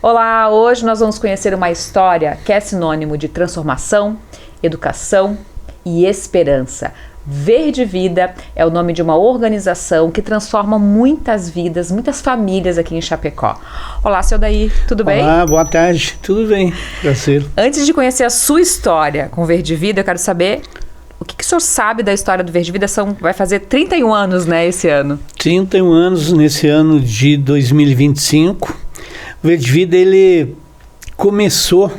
Olá, hoje nós vamos conhecer uma história que é sinônimo de transformação, educação e esperança. Verde Vida é o nome de uma organização que transforma muitas vidas, muitas famílias aqui em Chapecó. Olá, seu Daí, tudo bem? Olá, boa tarde, tudo bem, prazer. Antes de conhecer a sua história com Verde Vida, eu quero saber o que o senhor sabe da história do Verde Vida. Vai fazer 31 anos, né, esse ano? 31 anos nesse ano de 2025. O Verde Vida, ele começou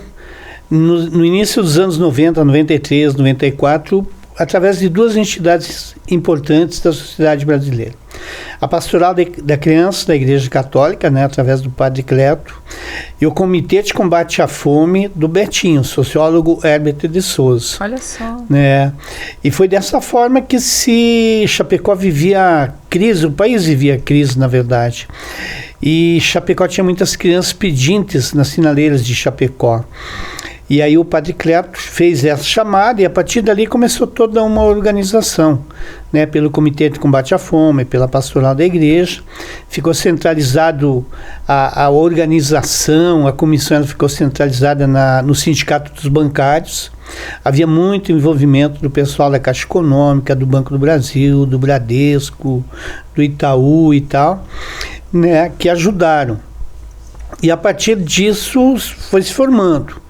no início dos anos 90, 93, 94, através de duas entidades importantes da sociedade brasileira. A Pastoral da Criança da Igreja Católica, né, através do Padre Cleto, e o Comitê de Combate à Fome do Betinho, sociólogo Herbert de Souza. Olha só. Né? E foi dessa forma que Chapecó vivia crise, o país vivia crise, na verdade. E Chapecó tinha muitas crianças pedintes nas sinaleiras de Chapecó. E aí o Padre Cleto fez essa chamada e a partir dali começou toda uma organização, né, pelo Comitê de Combate à Fome, pela Pastoral da Igreja. Ficou centralizado a organização, a comissão ficou centralizada no Sindicato dos Bancários. Havia muito envolvimento do pessoal da Caixa Econômica, do Banco do Brasil, do Bradesco, do Itaú e tal, né, que ajudaram. E a partir disso foi se formando.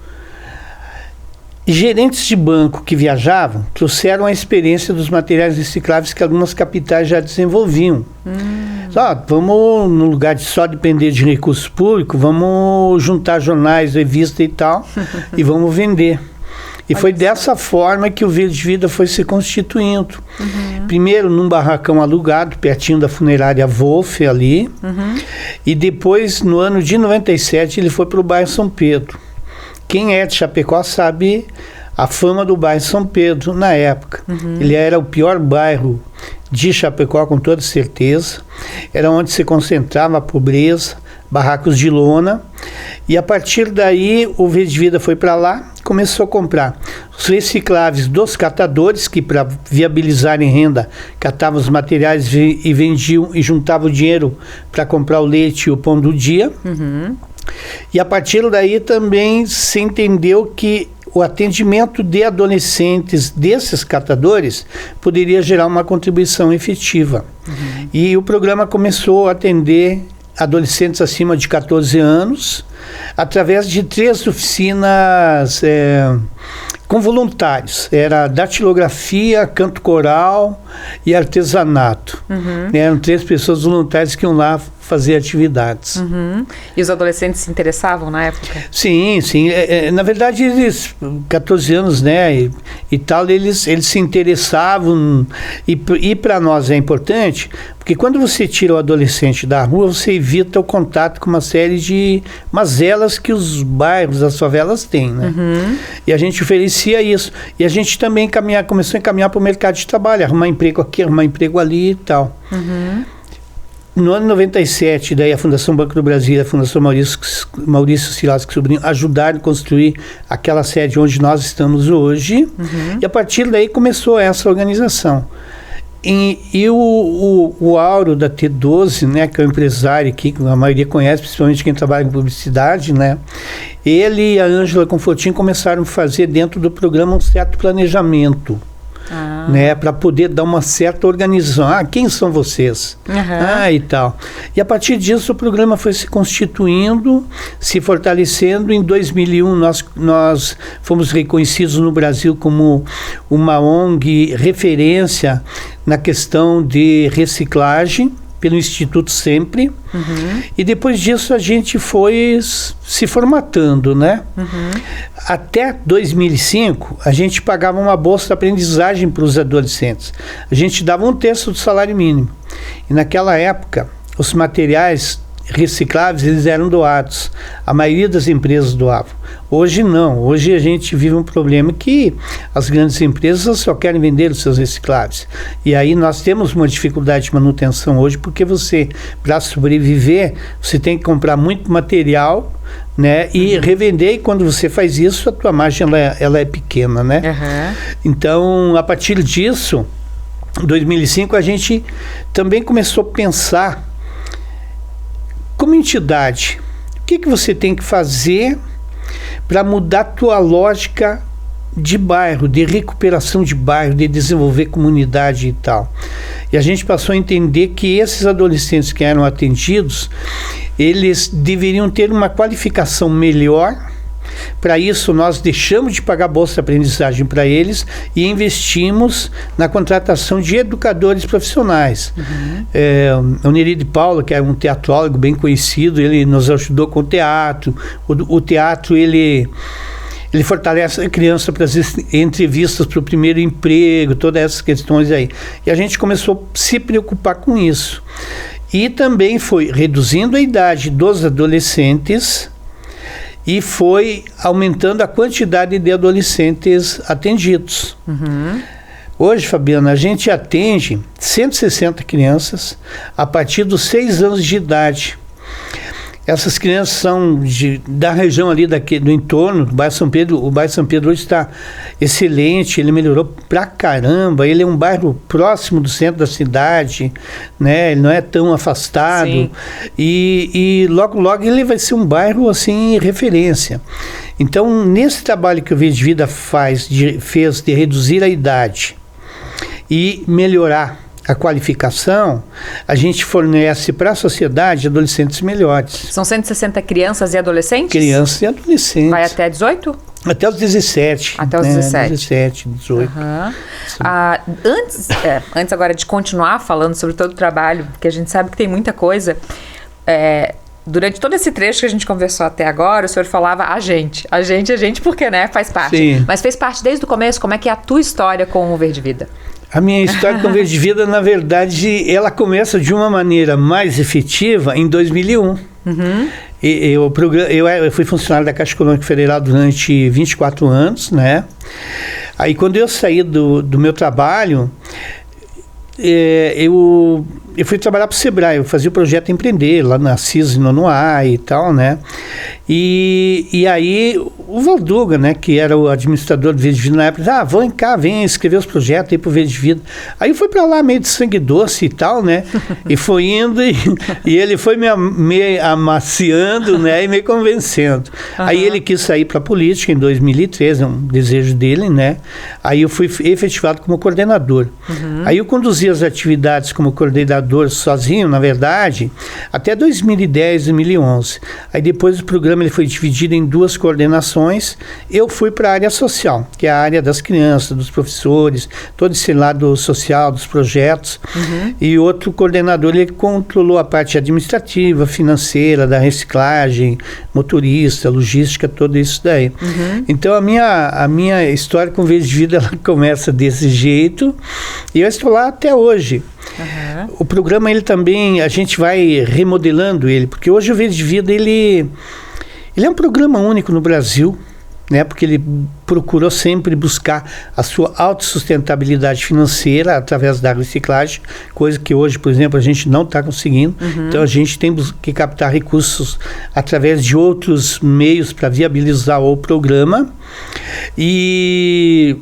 Gerentes de banco que viajavam trouxeram a experiência dos materiais recicláveis que algumas capitais já desenvolviam. Vamos, no lugar de só depender de recursos públicos, vamos juntar jornais, revistas e tal, e vamos vender. E foi dessa forma que o Verde Vida foi se constituindo. Primeiro num barracão alugado, pertinho da funerária Wolf ali, e depois, no ano de 97, ele foi para o bairro São Pedro. Quem é de Chapecó sabe a fama do bairro São Pedro na época. Ele era o pior bairro de Chapecó, com toda certeza. Era onde se concentrava a pobreza, barracos de lona. E a partir daí o Verde Vida foi para lá, começou a comprar os recicláveis dos catadores, que para viabilizarem renda, catavam os materiais e vendiam e juntavam o dinheiro para comprar o leite e o pão do dia. E a partir daí também se entendeu que o atendimento de adolescentes desses catadores poderia gerar uma contribuição efetiva. E o programa começou a atender adolescentes acima de 14 anos, através de 3 oficinas com voluntários. Era datilografia, canto coral e artesanato. Eram 3 pessoas voluntárias que iam lá fazer atividades. E os adolescentes se interessavam na época? Sim. Na verdade, eles, 14 anos, né, e tal, eles se interessavam. E para nós é importante, porque quando você tira o adolescente da rua, você evita o contato com uma série de mazelas que os bairros, as favelas têm, né? E a gente oferecia isso. E a gente também começou a encaminhar para o mercado de trabalho, arrumar emprego aqui, arrumar emprego ali e tal. No ano 97, daí a Fundação Banco do Brasil e a Fundação Maurício Silasco Sobrinho ajudaram a construir aquela sede onde nós estamos hoje. E a partir daí começou essa organização. E o Auro da T12, né, que é um empresário aqui, que a maioria conhece, principalmente quem trabalha em publicidade, né, ele e a Ângela Confortinho começaram a fazer dentro do programa um certo planejamento. Né, para poder dar uma certa organização. Quem são vocês? E tal. E a partir disso o programa foi se constituindo, se fortalecendo. Em 2001 nós fomos reconhecidos no Brasil como uma ONG referência na questão de reciclagem pelo Instituto Sempre. E depois disso a gente foi se formatando, né? Até 2005 a gente pagava uma bolsa de aprendizagem para os adolescentes. A gente dava 1/3 do salário mínimo. E naquela época os materiais recicláveis eles eram doados. A maioria das empresas doavam. Hoje não. Hoje a gente vive um problema que as grandes empresas só querem vender os seus recicláveis. E aí nós temos uma dificuldade de manutenção hoje, porque você, para sobreviver, você tem que comprar muito material, né, e revender, e quando você faz isso, a tua margem ela é pequena, né? Então, a partir disso, em 2005, a gente também começou a pensar como entidade. O que você tem que fazer para mudar a tua lógica de bairro, de recuperação de bairro, de desenvolver comunidade e tal. E a gente passou a entender que esses adolescentes que eram atendidos, eles deveriam ter uma qualificação melhor. Para isso, nós deixamos de pagar bolsa de aprendizagem para eles e investimos na contratação de educadores profissionais. O Neri de Paula, que é um teatrólogo bem conhecido, ele nos ajudou com o teatro. O teatro, ele fortalece a criança para as entrevistas para o primeiro emprego, todas essas questões aí. E a gente começou a se preocupar com isso. E também foi reduzindo a idade dos adolescentes e foi aumentando a quantidade de adolescentes atendidos. Hoje, Fabiana, a gente atende 160 crianças a partir dos 6 anos de idade. Essas crianças são da região ali do entorno do bairro São Pedro. O bairro São Pedro hoje está excelente, ele melhorou pra caramba. Ele é um bairro próximo do centro da cidade, né? Ele não é tão afastado. Sim. E logo, logo ele vai ser um bairro assim, referência. Então, nesse trabalho que o Verde Vida fez de reduzir a idade e melhorar a qualificação, a gente fornece para a sociedade adolescentes melhores. São 160 crianças e adolescentes? Crianças e adolescentes. Vai até 18? Até os 17. Até os 17. 17, 18. Antes agora de continuar falando sobre todo o trabalho, porque a gente sabe que tem muita coisa, durante todo esse trecho que a gente conversou até agora, o senhor falava a gente, porque, né, faz parte. Sim. Mas fez parte desde o começo. Como é que é a tua história com o Verde Vida? A minha história com o Verde Vida, na verdade, ela começa de uma maneira mais efetiva em 2001. Eu fui funcionário da Caixa Econômica Federal durante 24 anos, né? Aí, quando eu saí do meu trabalho, eu fui trabalhar para o Sebrae. Eu fazia o projeto Empreender, lá na CIS, no Nonoá e tal, né? E aí, o Valduga, né, que era o administrador do Verde Vida na época, vem cá, vem escrever os projetos aí pro Verde Vida. Aí eu fui para lá meio de sangue doce e tal, né? E foi indo e ele foi me amaciando, né, e me convencendo. Aí ele quis sair para a política em 2013, é um desejo dele, né? Aí eu fui efetivado como coordenador. Aí eu conduzi as atividades como coordenador sozinho, na verdade, até 2010, 2011. Aí depois o programa ele foi dividido em 2 coordenações. Eu fui para a área social, que é a área das crianças, dos professores, todo esse lado social, dos projetos. E outro coordenador, ele controlou a parte administrativa, financeira, da reciclagem, motorista, logística, tudo isso daí. Então a minha história com o Verde Vida, ela começa desse jeito e eu estou lá até hoje. O programa, ele também, a gente vai remodelando ele, porque hoje o Verde Vida, ele é um programa único no Brasil, né? Porque ele procurou sempre buscar a sua autossustentabilidade financeira através da reciclagem, coisa que hoje, por exemplo, a gente não está conseguindo. Então a gente tem que captar recursos através de outros meios para viabilizar o programa. E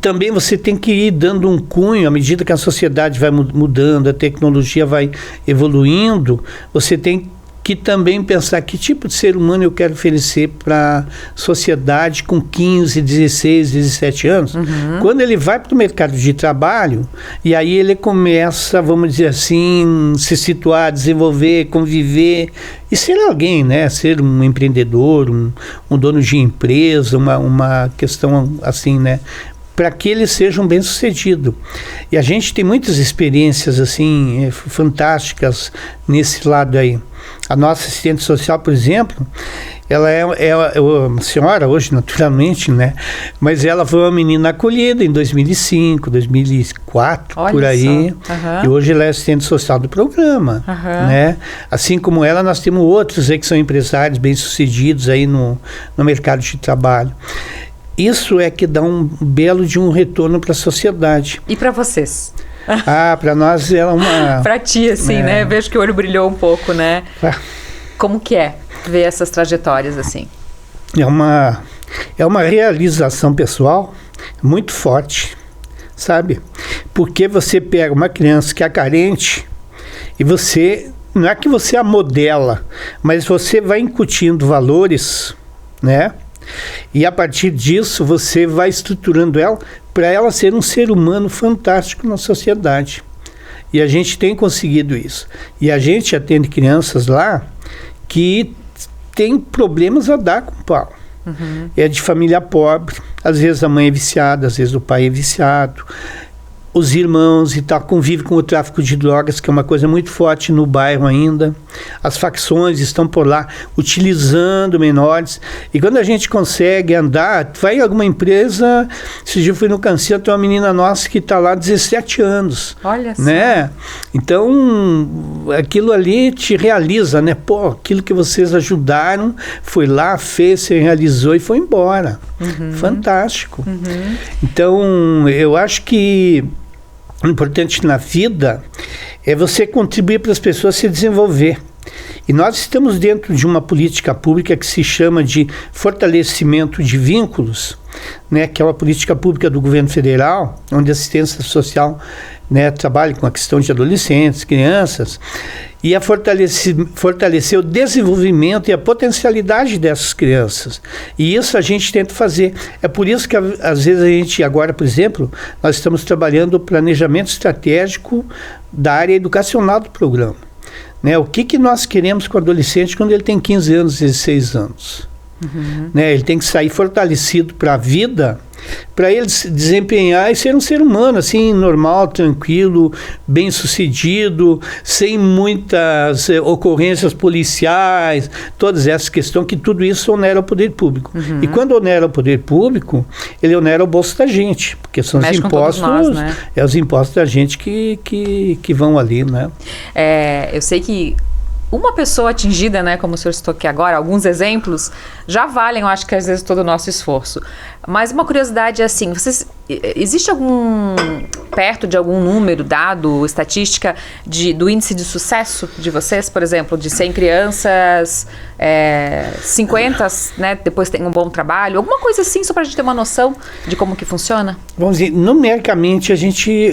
também você tem que ir dando um cunho, à medida que a sociedade vai mudando, a tecnologia vai evoluindo, você tem que também pensar que tipo de ser humano eu quero oferecer para a sociedade com 15, 16, 17 anos. Quando ele vai para o mercado de trabalho, e aí ele começa, vamos dizer assim, se situar, desenvolver, conviver e ser alguém, né? Ser um empreendedor, um dono de empresa, uma questão assim, né? Para que ele seja um bem-sucedido. E a gente tem muitas experiências assim fantásticas nesse lado aí. A nossa assistente social, por exemplo, ela é uma senhora hoje, naturalmente, né? Mas ela foi uma menina acolhida em 2005, 2004, olha por aí. E hoje ela é assistente social do programa, né? Assim como ela, nós temos outros aí que são empresários bem-sucedidos aí no mercado de trabalho. Isso é que dá um belo de um retorno para a sociedade. E para vocês? Para nós é uma... Para ti, assim, né? Vejo que o olho brilhou um pouco, né? Como que é ver essas trajetórias, assim? É uma realização pessoal muito forte, sabe? Porque você pega uma criança que é carente e você não é que você a modela, mas você vai incutindo valores, né? E a partir disso você vai estruturando ela para ela ser um ser humano fantástico na sociedade. E a gente tem conseguido isso. E a gente atende crianças lá que tem problemas a dar com o pau. É de família pobre, às vezes a mãe é viciada, às vezes o pai é viciado, os irmãos e tal, convivem com o tráfico de drogas, que é uma coisa muito forte no bairro ainda. As facções estão por lá utilizando menores. E quando a gente consegue andar, vai em alguma empresa, esse dia eu fui no Canseiro, tem uma menina nossa que está lá há 17 anos. Olha só. Né? Então, aquilo ali te realiza, né? Pô, aquilo que vocês ajudaram, foi lá, fez, se realizou e foi embora. Fantástico. Então, eu acho que o importante na vida é você contribuir para as pessoas se desenvolver. E nós estamos dentro de uma política pública que se chama de fortalecimento de vínculos, né, que é uma política pública do governo federal, onde a assistência social, né, trabalha com a questão de adolescentes, crianças, e a fortalecer o desenvolvimento e a potencialidade dessas crianças. E isso a gente tenta fazer. É por isso que, às vezes, a gente, agora, por exemplo, nós estamos trabalhando o planejamento estratégico da área educacional do programa. Né? O que nós queremos com o adolescente quando ele tem 15 anos, 16 anos? Né? Ele tem que sair fortalecido para a vida, para ele se desempenhar e ser um ser humano, assim, normal, tranquilo, bem-sucedido, sem muitas ocorrências policiais, todas essas questões, que tudo isso onera o poder público. E quando onera o poder público, ele onera o bolso da gente, porque são os impostos, nós, né? É os impostos da gente que vão ali, né? Eu sei que uma pessoa atingida, né, como o senhor citou aqui agora, alguns exemplos, já valem, eu acho que às vezes todo o nosso esforço. Mas uma curiosidade é assim, existe perto de algum número, dado, estatística, do índice de sucesso de vocês, por exemplo, de 100 crianças, 50, né, depois tem um bom trabalho, alguma coisa assim, só para a gente ter uma noção de como que funciona? Vamos dizer, numericamente,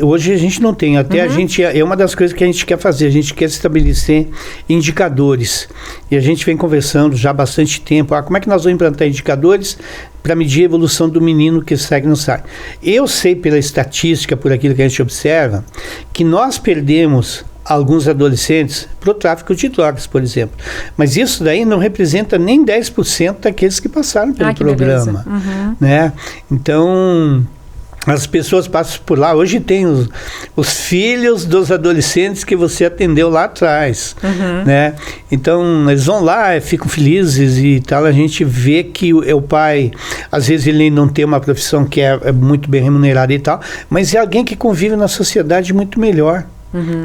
hoje a gente não tem, até a gente, é uma das coisas que a gente quer fazer, a gente quer estabelecer indicadores, e a gente vem conversando já há bastante tempo, como é que nós vamos implantar indicadores para medir a evolução do menino que segue no sai. Eu sei pela estatística, por aquilo que a gente observa, que nós perdemos alguns adolescentes para o tráfico de drogas, por exemplo. Mas isso daí não representa nem 10% daqueles que passaram pelo programa. Né? Então, as pessoas passam por lá. Hoje tem os filhos dos adolescentes que você atendeu lá atrás. Né? Então, eles vão lá, ficam felizes e tal. A gente vê que o pai, às vezes ele não tem uma profissão que é muito bem remunerada e tal, mas é alguém que convive na sociedade muito melhor.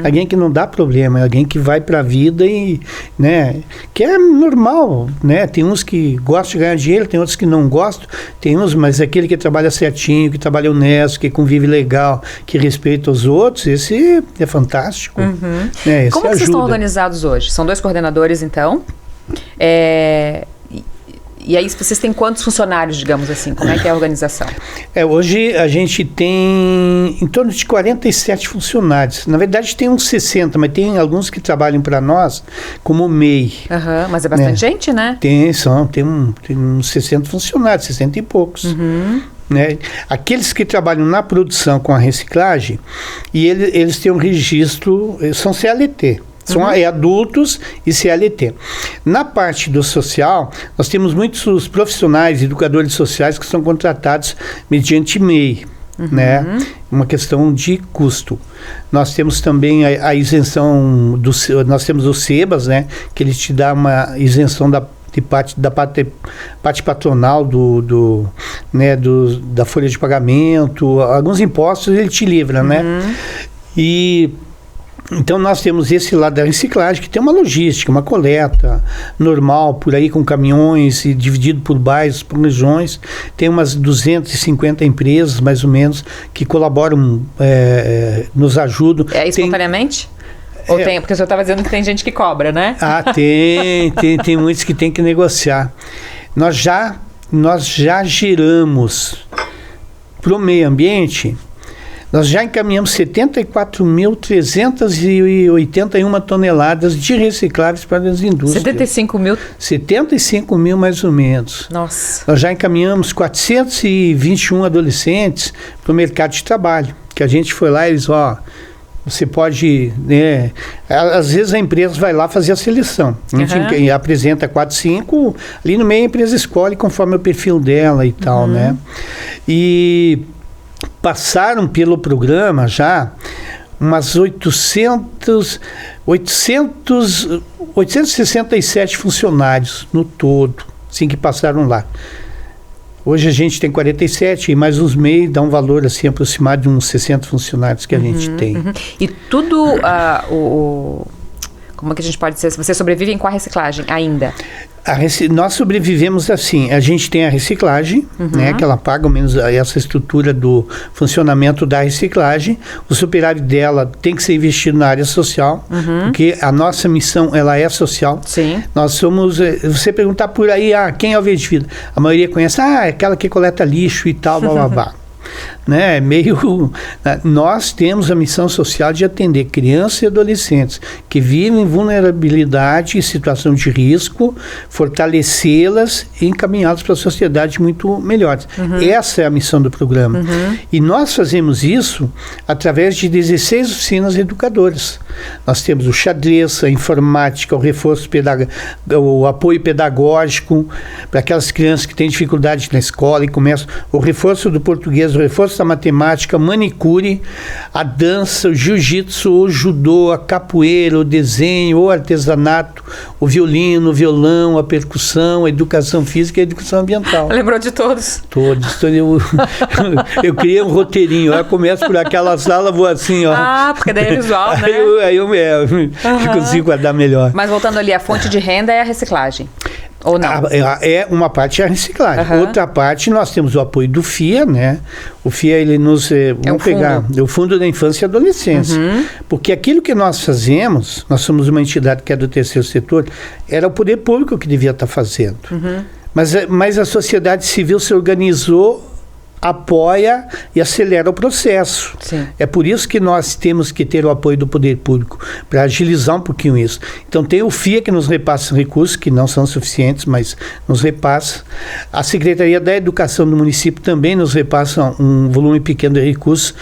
Alguém que não dá problema, é alguém que vai para a vida e, né, que é normal, né? Tem uns que gostam de ganhar dinheiro, tem outros que não gostam, tem uns, mas aquele que trabalha certinho, que trabalha honesto, que convive legal, que respeita os outros, esse é fantástico. Né? Esse como que vocês estão organizados hoje? São 2 coordenadores, então? E aí vocês têm quantos funcionários, digamos assim? Como é que é a organização? Hoje a gente tem em torno de 47 funcionários. Na verdade tem uns 60, mas tem alguns que trabalham para nós como MEI. Mas é bastante gente, né? Tem uns 60 funcionários, 60 e poucos. Né? Aqueles que trabalham na produção com a reciclagem, e eles têm um registro, são CLT. São adultos e CLT. Na parte do social, nós temos muitos profissionais, educadores sociais que são contratados mediante MEI, né? Uma questão de custo. Nós temos também a isenção, nós temos o SEBAS, né? Que ele te dá uma isenção da parte patronal da folha de pagamento, alguns impostos ele te livra, né? Então nós temos esse lado da reciclagem, que tem uma logística, uma coleta normal, por aí com caminhões e dividido por bairros, por regiões. Tem umas 250 empresas, mais ou menos, que colaboram, nos ajudam. Espontaneamente? Ou tem, porque o senhor estava dizendo que tem gente que cobra, né? Tem muitos que tem que negociar. Nós já geramos para o meio ambiente, Nós já encaminhamos 74.381 toneladas de recicláveis para as indústrias. 75 mil? 75 mil mais ou menos. Nossa. Nós já encaminhamos 421 adolescentes para o mercado de trabalho, que a gente foi lá e eles, você pode, né, às vezes a empresa vai lá fazer a seleção. A gente apresenta 4, 5, ali no meio a empresa escolhe conforme o perfil dela e tal, né? E passaram pelo programa já umas 867 funcionários no todo, assim, que passaram lá. Hoje a gente tem 47 e mais uns MEI dá um valor assim aproximado de uns 60 funcionários que a gente tem. E tudo, como é que a gente pode dizer? Vocês sobrevivem com a reciclagem ainda? Nós sobrevivemos assim, a gente tem a reciclagem, né, que ela paga ao menos essa estrutura do funcionamento da reciclagem. O superávit dela tem que ser investido na área social, porque a nossa missão, ela é social. Sim. Nós somos, você perguntar por aí, quem é o Verde de Vida? A maioria conhece, é aquela que coleta lixo e tal, blá, blá, blá. Né, nós temos a missão social de atender crianças e adolescentes que vivem em vulnerabilidade e situação de risco, fortalecê-las e encaminhá-las para a sociedade muito melhores. Essa é a missão do programa. E nós fazemos isso através de 16 oficinas educadoras. Nós temos o xadrez, a informática, o reforço o apoio pedagógico para aquelas crianças que têm dificuldade na escola e começam o reforço do português, o reforço da matemática, manicure, a dança, o jiu-jitsu, o judô, a capoeira, o desenho, o artesanato, o violino, o violão, a percussão, a educação física e a educação ambiental. Lembrou de todos? Todos. Eu criei um roteirinho. Eu começo por aquela sala, vou assim, porque daí é visual, né? Aí eu consigo guardar melhor. Mas voltando ali, a fonte de renda é a reciclagem. Ou não? Uma parte é a reciclagem. Outra parte, nós temos o apoio do FIA, né? O FIA, ele nos... vamos pegar o Fundo da Infância e Adolescência. Porque aquilo que nós fazemos, nós somos uma entidade que é do terceiro setor, era o poder público que devia estar fazendo. Mas a sociedade civil se organizou, apoia e acelera o processo. Sim. É por isso que nós temos que ter o apoio do poder público, para agilizar um pouquinho isso. Então tem o FIA que nos repassa recursos, que não são suficientes, mas nos repassa. A Secretaria da Educação do município também nos repassa um volume pequeno de recursos,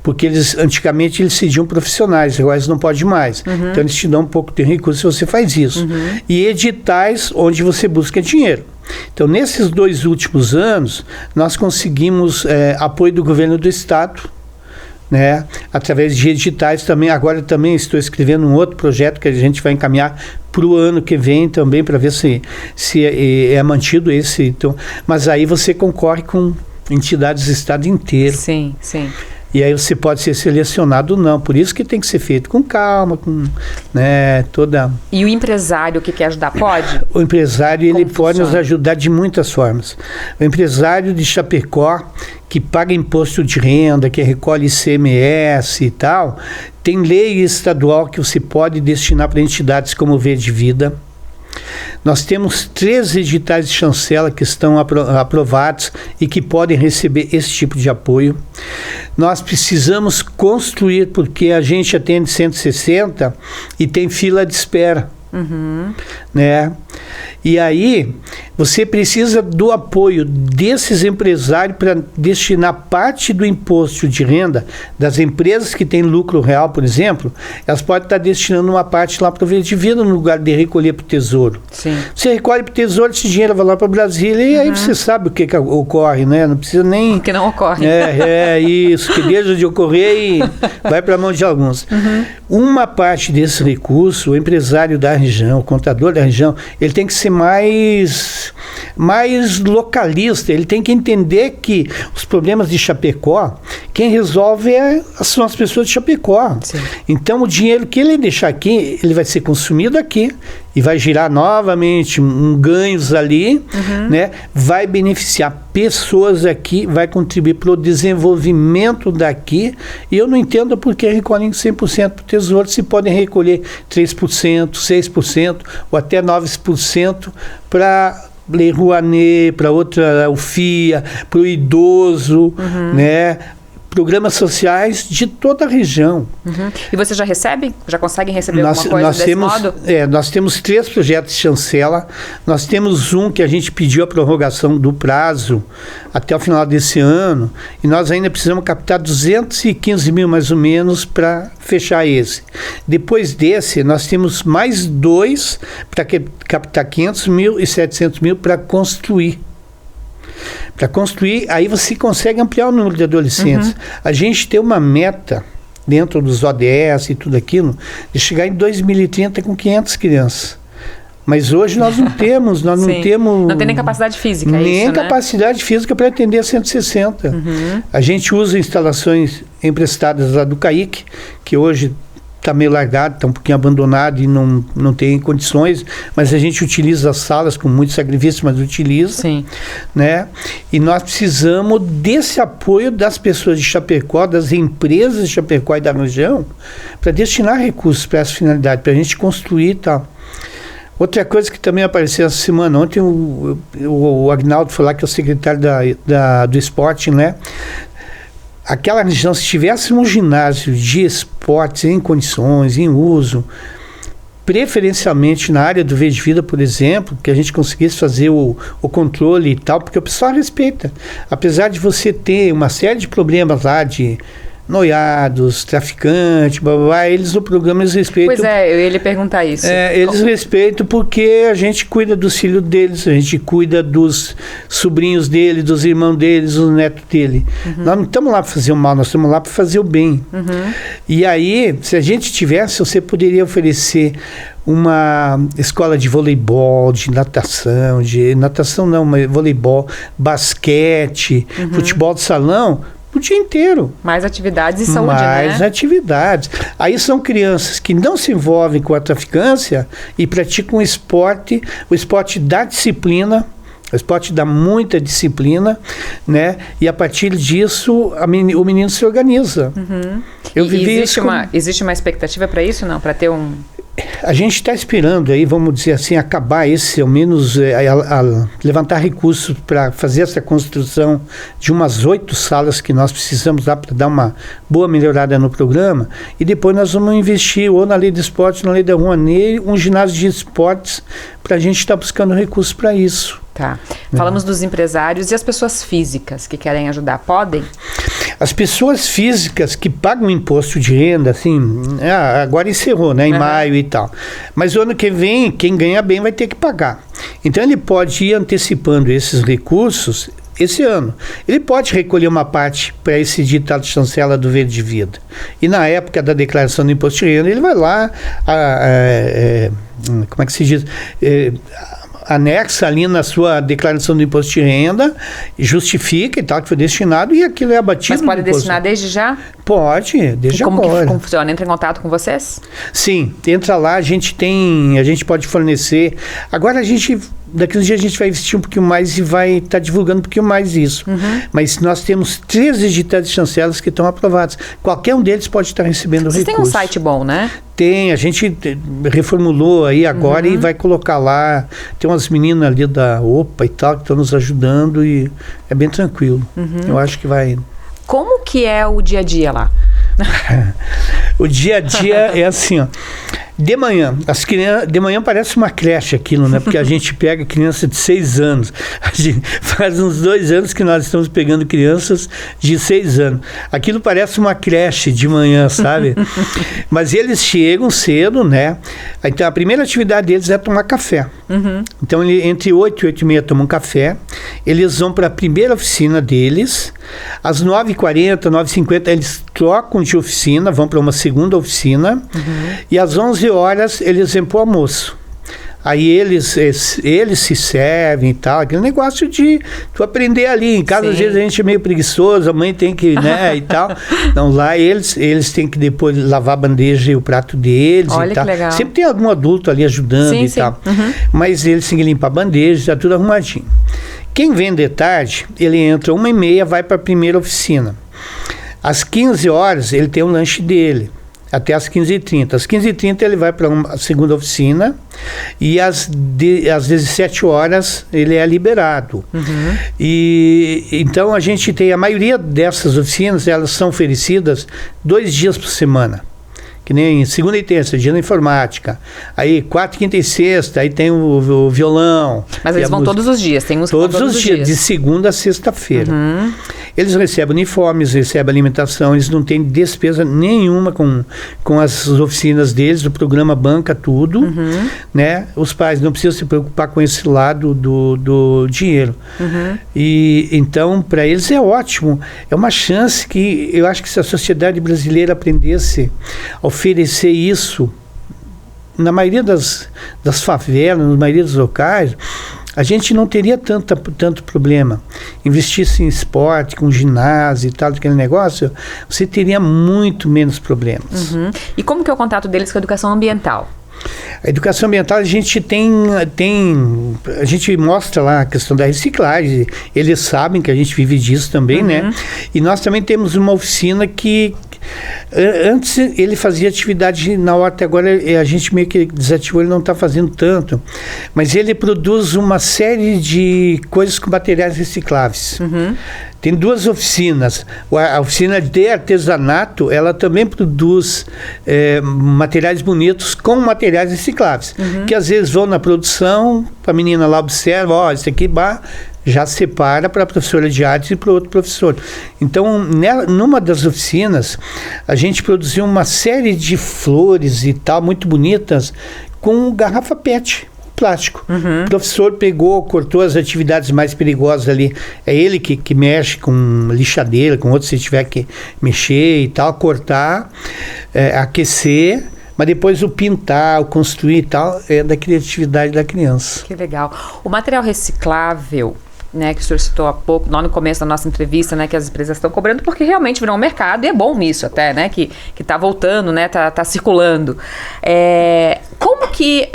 porque antigamente eles cediam profissionais, agora eles não podem mais. Então eles te dão um pouco de recursos se você faz isso. E editais onde você busca dinheiro. Então, nesses 2 últimos anos, nós conseguimos apoio do governo do estado, né, através de editais também. Agora também estou escrevendo um outro projeto que a gente vai encaminhar para o ano que vem também, para ver se é mantido esse. Então, mas aí você concorre com entidades do estado inteiro. Sim, sim. E aí você pode ser selecionado ou não. Por isso que tem que ser feito com calma, toda... E o empresário que quer ajudar pode? O empresário, ele pode nos ajudar de muitas formas. O empresário de Chapecó, que paga imposto de renda, que recolhe ICMS e tal, tem lei estadual que você pode destinar para entidades como o Verde Vida. Nós temos 3 editais de chancela que estão aprovados e que podem receber esse tipo de apoio. Nós precisamos construir, porque a gente atende 160 e tem fila de espera. Né? E aí você precisa do apoio desses empresários para destinar parte do imposto de renda das empresas que têm lucro real, por exemplo. Elas podem estar destinando uma parte lá para o Verde Vida no lugar de recolher para o Tesouro. Sim. Você recolhe para o Tesouro, esse dinheiro vai lá para Brasília e aí você sabe o que ocorre, né? Não precisa nem... O que não ocorre. Isso, que deixa de ocorrer e vai para a mão de alguns. Uma parte desse recurso, o empresário da região, o contador da região, ele tem que ser mais localista, ele tem que entender que os problemas de Chapecó, quem resolve são as pessoas de Chapecó. Sim. Então o dinheiro que ele deixar aqui, ele vai ser consumido aqui e vai girar novamente ganhos ali, né? Vai beneficiar pessoas aqui, vai contribuir para o desenvolvimento daqui. E eu não entendo por que recolhem 100% para o Tesouro, se podem recolher 3%, 6% ou até 9% para Lei Rouanet, para outra, o FIA, para o idoso, né? programas sociais de toda a região. E você já recebe? Já conseguem receber alguma coisa desse modo? Nós temos 3 projetos de chancela. Nós temos um que a gente pediu a prorrogação do prazo até o final desse ano, e nós ainda precisamos captar 215 mil mais ou menos para fechar esse. Depois desse, nós temos mais 2 para captar 500 mil e 700 mil para construir. Para construir, aí você consegue ampliar o número de adolescentes. A gente tem uma meta, dentro dos ODS e tudo aquilo, de chegar em 2030 com 500 crianças. Mas hoje nós não temos, Não tem nem capacidade física, nem capacidade física para atender 160. A gente usa instalações emprestadas lá do CAIC, que hoje está meio largado, está um pouquinho abandonado e não tem condições, mas a gente utiliza as salas com muito sacrifício, mas utiliza. Né? E nós precisamos desse apoio das pessoas de Chapecó, das empresas de Chapecó e da região, para destinar recursos para essa finalidade, para a gente construir e tal. Outra coisa que também apareceu essa semana, ontem o Agnaldo foi lá, que é o secretário do esporte, né? Aquela região, se tivesse um ginásio de esportes em condições, em uso, preferencialmente na área do Verde Vida, por exemplo, que a gente conseguisse fazer o controle e tal, porque o pessoal respeita. Apesar de você ter uma série de problemas lá de noiados, traficantes, blá, blá, blá, eles no programa eles respeitam. Pois é, eu ia lhe perguntar isso. Eles respeitam porque a gente cuida dos filhos deles, a gente cuida dos sobrinhos dele, dos irmãos deles, dos netos dele. Nós não estamos lá para fazer o mal, nós estamos lá para fazer o bem. E aí, se a gente tivesse, você poderia oferecer uma escola de voleibol, de natação não, mas voleibol, basquete, futebol de salão, o dia inteiro. Mais atividades e saúde, Mais atividades. Aí são crianças que não se envolvem com a traficância e praticam o esporte da disciplina. O esporte dá muita disciplina, né? E a partir disso, o menino se organiza. Existe uma expectativa para isso, não? Para ter um... A gente está esperando aí, vamos dizer assim, acabar ao menos levantar recursos para fazer essa construção de umas 8 salas que nós precisamos lá para dar uma boa melhorada no programa, e depois nós vamos investir ou na lei de esportes, na lei da Rouanet, um ginásio de esportes, para a gente estar buscando recursos para isso. Tá. Falamos dos empresários e as pessoas físicas que querem ajudar, podem? As pessoas físicas que pagam imposto de renda, assim, agora encerrou, né, em maio e tal. Mas o ano que vem, quem ganha bem vai ter que pagar. Então ele pode ir antecipando esses recursos esse ano. Ele pode recolher uma parte para esse ditado de chancela do Verde Vida. E na época da declaração do imposto de renda, ele vai lá, como é que se diz? Anexa ali na sua declaração do imposto de renda, justifica e tal, que foi destinado, e aquilo é abatido. Mas pode destinar desde já? Pode, desde agora. Como funciona? Entra em contato com vocês? Sim, entra lá, a gente pode fornecer. Agora daqui uns dias a gente vai investir um pouquinho mais e vai estar divulgando um pouquinho mais isso. Mas nós temos 13 ditados de chancelas que estão aprovados. Qualquer um deles pode estar recebendo recurso. Vocês têm um site bom, né? Tem, a gente reformulou aí agora e vai colocar lá. Tem umas meninas ali da OPA e tal que estão nos ajudando e é bem tranquilo. Eu acho que vai... Como que é o dia a dia lá? O dia a dia é assim, ó. De manhã, de manhã parece uma creche aquilo, né? Porque a gente pega criança de 6 anos. Faz uns 2 anos que nós estamos pegando crianças de 6 anos. Aquilo parece uma creche de manhã, sabe? Mas eles chegam cedo, né? Então a primeira atividade deles é tomar café. Então entre 8 e 8 e meia tomam café. Eles vão para a primeira oficina deles. Às 9h40, 9h50 eles trocam de oficina, vão para uma segunda oficina. E às 11 horas eles vêm para o almoço. Aí eles se servem e tal, aquele negócio de tu aprender ali. Em casa, às vezes, a gente é meio preguiçoso, a mãe tem que, né, e tal. Então lá eles têm que depois lavar a bandeja e o prato deles. Olha e tal. Que legal. Sempre tem algum adulto ali ajudando e tal. Mas eles têm que limpar a bandeja, tá tudo arrumadinho. Quem vem de tarde, ele entra 1h30, vai para a primeira oficina. Às 15 horas, ele tem o lanche dele. até às 15h30. Às 15h30 ele vai para a segunda oficina e às 17 horas ele é liberado. E então a gente tem, a maioria dessas oficinas, elas são oferecidas 2 dias por semana. Que nem segunda e terça, dia da informática. Aí quarta, quinta e sexta, aí tem o violão. Mas eles vão todos os dias, tem música todos os dias, de segunda a sexta-feira. Eles recebem uniformes, recebem alimentação, eles não têm despesa nenhuma com as oficinas deles, o programa banca tudo, né? Os pais não precisam se preocupar com esse lado do dinheiro. E então, para eles é ótimo. É uma chance que eu acho que se a sociedade brasileira aprendesse a oferecer isso na maioria das favelas, na maioria dos locais, a gente não teria tanto problema. Investisse em esporte, com ginásio e tal, aquele negócio, você teria muito menos problemas. E como que é o contato deles com a educação ambiental? A educação ambiental, a gente a gente mostra lá a questão da reciclagem, eles sabem que a gente vive disso também, né? E nós também temos uma oficina que antes ele fazia atividade na horta, agora a gente meio que desativou, ele não está fazendo tanto, mas ele produz uma série de coisas com materiais recicláveis. Tem 2 oficinas. A oficina de artesanato, ela também produz materiais bonitos com materiais recicláveis, que às vezes vão na produção, a menina lá observa, ó, isso aqui já separa para a professora de artes e para outro professor. Então, numa das oficinas, a gente produziu uma série de flores e tal, muito bonitas, com garrafa PET. Plástico. O professor pegou, cortou as atividades mais perigosas ali. É ele que mexe com lixadeira, com outros, se tiver que mexer e tal, cortar, aquecer, mas depois o pintar, o construir e tal, é da criatividade da criança. Que legal. O material reciclável, né, que o senhor citou há pouco, lá no começo da nossa entrevista, né, que as empresas estão cobrando, porque realmente virou um mercado, e é bom isso até, né, que está voltando, né, tá circulando. Como que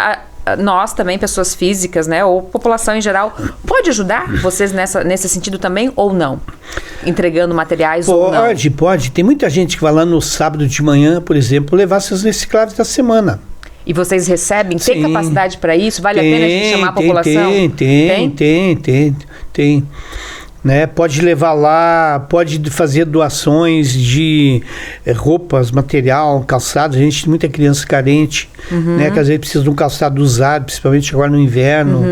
nós também, pessoas físicas, né, ou população em geral, pode ajudar vocês nesse sentido também, ou não? Entregando materiais ou não? Pode. Tem muita gente que vai lá no sábado de manhã, por exemplo, levar seus recicláveis da semana. E vocês recebem? Tem capacidade para isso? Vale a pena a gente chamar a população? Tem. Né? Pode levar lá, pode fazer doações de roupas, material, calçado. A gente tem muita criança carente, né? Que às vezes precisa de um calçado usado, principalmente agora no inverno,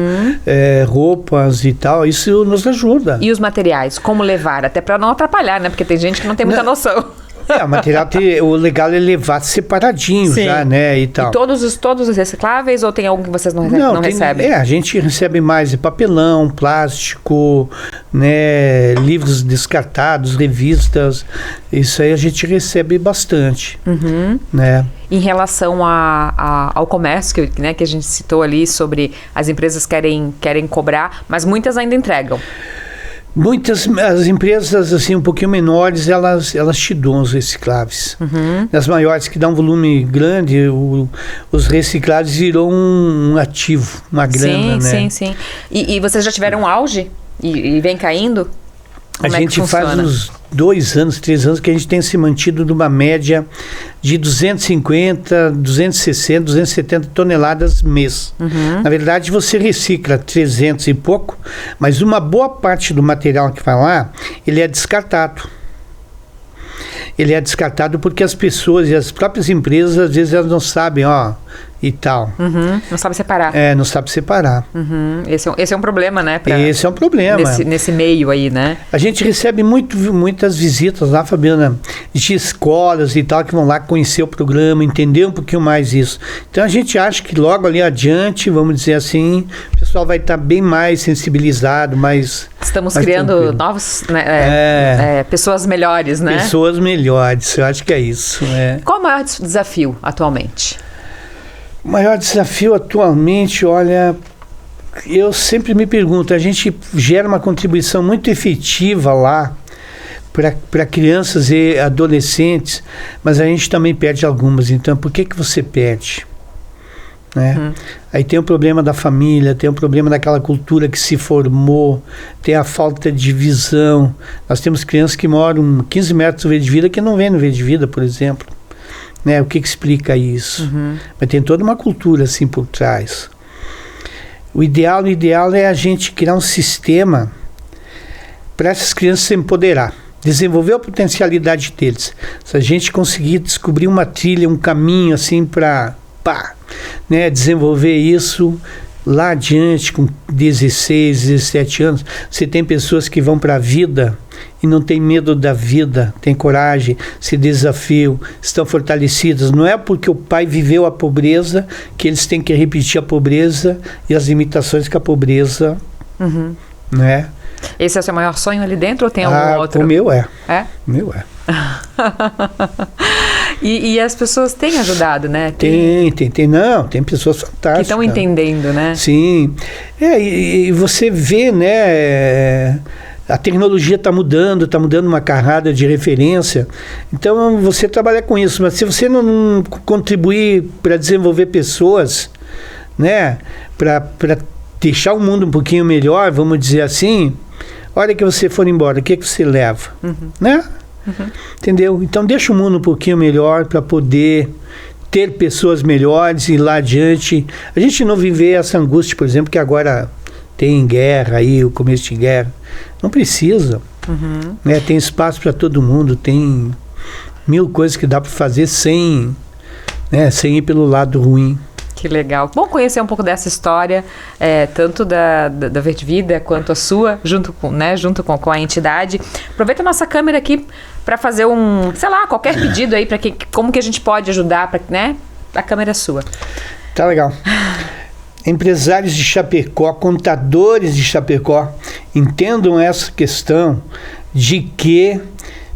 roupas e tal. Isso nos ajuda. E os materiais, como levar? Até para não atrapalhar, né? Porque tem gente que não tem muita noção. O material o legal é levar separadinho já, né, e tal. E todos os recicláveis, ou tem algum que vocês não recebem? A gente recebe mais papelão, plástico, né, livros descartados, revistas, isso aí a gente recebe bastante, né. Em relação ao comércio, que a gente citou ali, sobre as empresas querem cobrar, mas muitas ainda entregam. As empresas assim um pouquinho menores, elas te dão os recicláveis. As maiores que dão um volume grande, os recicláveis virou um ativo, uma grana, né? Sim. E vocês já tiveram um auge? E vem caindo? A gente faz uns 2 anos, 3 anos que a gente tem se mantido numa média de 250, 260, 270 toneladas mês. Na verdade, você recicla 300 e pouco, mas uma boa parte do material que vai lá, ele é descartado. Ele é descartado porque as pessoas e as próprias empresas, às vezes, elas não sabem, e tal. Não sabe separar. Não sabe separar. Esse é um problema, né? Esse é um problema. Nesse meio aí, né? A gente recebe muitas visitas lá, Fabiana, de escolas e tal, que vão lá conhecer o programa, entender um pouquinho mais isso. Então a gente acha que logo ali adiante, vamos dizer assim, o pessoal vai estar bem mais sensibilizado, Estamos criando novos, pessoas melhores, né? Pessoas melhores, eu acho que é isso. Qual o maior desafio atualmente? O maior desafio atualmente, olha, eu sempre me pergunto, a gente gera uma contribuição muito efetiva lá para crianças e adolescentes, mas a gente também perde algumas. Então, por que você perde? Né? Aí tem o problema da família, tem o problema daquela cultura que se formou, tem a falta de visão. Nós temos crianças que moram 15 metros do Verde Vida que não vêm no Verde Vida, por exemplo. né? O que explica isso? Mas tem toda uma cultura assim por trás. O ideal é a gente criar um sistema para essas crianças se empoderar, desenvolver a potencialidade deles. Se a gente conseguir descobrir uma trilha, um caminho assim para, né, desenvolver isso lá adiante, com 16, 17 anos, você tem pessoas que vão para a vida e não tem medo da vida, tem coragem, se desafiam, estão fortalecidas. Não é porque o pai viveu a pobreza que eles têm que repetir a pobreza e as limitações que a pobreza, né? Esse é o seu maior sonho ali dentro ou tem algum outro? O meu é. É? O meu é. E as pessoas têm ajudado, né? Tem pessoas fantásticas. Que estão entendendo, né? Sim. E você vê, né? A tecnologia está mudando uma carrada de referência. Então, você trabalha com isso. Mas se você não contribuir para desenvolver pessoas, né? Para deixar o mundo um pouquinho melhor, vamos dizer assim, a hora que você for embora, o que você leva? Né? Entendeu? Então deixa o mundo um pouquinho melhor para poder ter pessoas melhores e lá adiante. A gente não viver essa angústia, por exemplo, que agora tem guerra aí, o começo de guerra. Não precisa. Né? Tem espaço para todo mundo, tem 1000 coisas que dá para fazer sem ir pelo lado ruim. Que legal. Bom conhecer um pouco dessa história, tanto da Verde Vida quanto a sua, junto com a entidade. Aproveita a nossa câmera aqui para fazer qualquer pedido aí, como que a gente pode ajudar, né? A câmera é sua. Tá legal. Empresários de Chapecó, contadores de Chapecó, entendam essa questão de que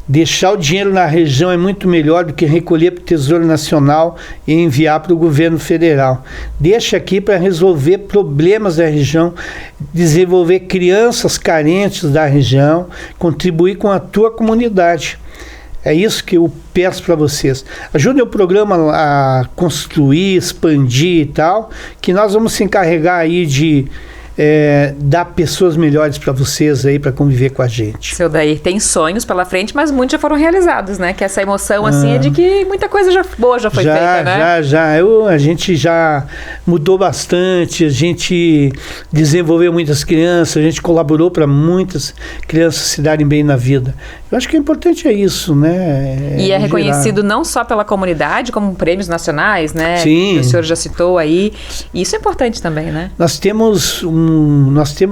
deixar o dinheiro na região é muito melhor do que recolher para o Tesouro Nacional e enviar para o governo federal. Deixa aqui para resolver problemas da região, desenvolver crianças carentes da região, contribuir com a tua comunidade. É isso que eu peço para vocês. Ajudem o programa a construir, expandir e tal, que nós vamos se encarregar aí de dar pessoas melhores para vocês aí, para conviver com a gente. Seu Odair tem sonhos pela frente, mas muitos já foram realizados, né? Que essa emoção assim é de que muita coisa boa já foi feita, né? A gente já mudou bastante, a gente desenvolveu muitas crianças, a gente colaborou para muitas crianças se darem bem na vida. Eu acho que o importante é isso, né? E é reconhecido não só pela comunidade, como prêmios nacionais, né? Sim. Que o senhor já citou aí. E isso é importante também, né? Nós temos,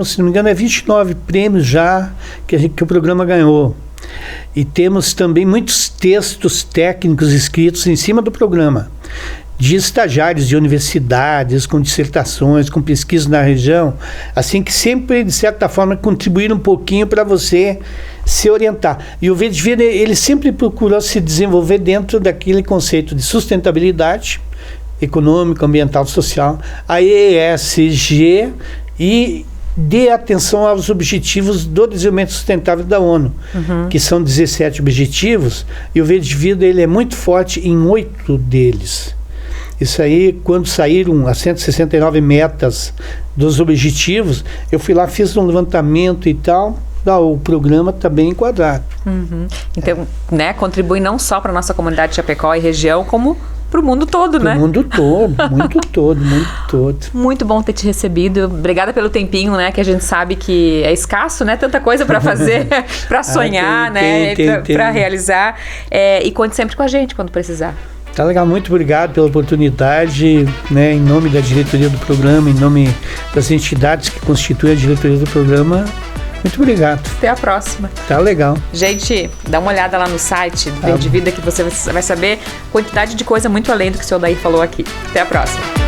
se não me engano, 29 prêmios já que o programa ganhou. E temos também muitos textos técnicos escritos em cima do programa, de estagiários de universidades, com dissertações, com pesquisas na região, assim que sempre, de certa forma, contribuíram um pouquinho para você se orientar. E o Verde Vida, ele sempre procurou se desenvolver dentro daquele conceito de sustentabilidade econômica, ambiental, social, a ESG, e dê atenção aos objetivos do desenvolvimento sustentável da ONU, que são 17 objetivos, e o Verde Vida ele é muito forte em 8 deles. Isso aí, quando saíram as 169 metas dos objetivos, eu fui lá, fiz um levantamento e tal, o programa está bem enquadrado. Então, né, contribui não só para a nossa comunidade de Chapecó e região, como para o mundo todo, né? Para o mundo todo, mundo todo. Muito bom ter te recebido. Obrigada pelo tempinho, né? Que a gente sabe que é escasso, né? Tanta coisa para fazer, para sonhar, para realizar. E conte sempre com a gente quando precisar. Tá legal, muito obrigado pela oportunidade, né? Em nome da diretoria do programa, em nome das entidades que constituem a diretoria do programa. Muito obrigado. Até a próxima. Tá legal. Gente, dá uma olhada lá no site do Verde Vida que você vai saber quantidade de coisa muito além do que o senhor Odair falou aqui. Até a próxima.